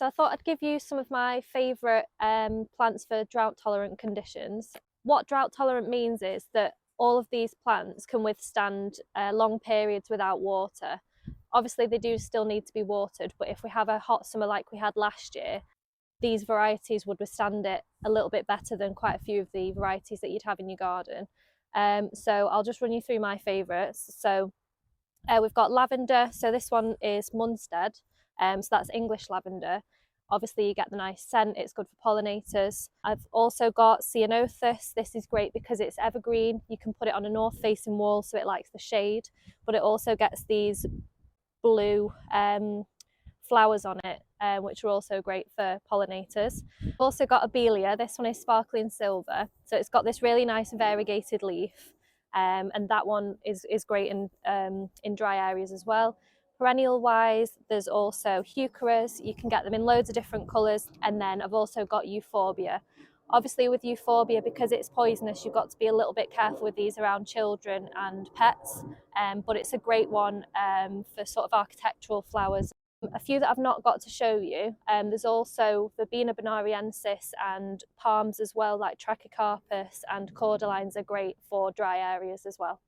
So I thought I'd give you some of my favourite plants for drought tolerant conditions. What drought tolerant means is that all of these plants can withstand long periods without water. Obviously they do still need to be watered, but if we have a hot summer like we had last year, these varieties would withstand it a little bit better than quite a few of the varieties that you'd have in your garden. So I'll just run you through my favourites. So we've got lavender, so this one is Munstead, so that's English lavender. Obviously you get the nice scent, it's good for pollinators. I've also got Ceaonothus. This is great because it's evergreen. You can put it on a north facing wall so it likes the shade, but it also gets these blue flowers on it, which are also great for pollinators. I've also got Abelia. This one is sparkling silver, so it's got this really nice variegated leaf, and that one is great in dry areas as well. Perennial wise, there's also Heucheras. You can get them in loads of different colours, and then I've also got Euphorbia. Obviously with Euphorbia, because it's poisonous, you've got to be a little bit careful with these around children and pets, but it's a great one for sort of architectural flowers. A few that I've not got to show you, there's also Verbena bonariensis and palms as well, like Trachycarpus and cordylines are great for dry areas as well.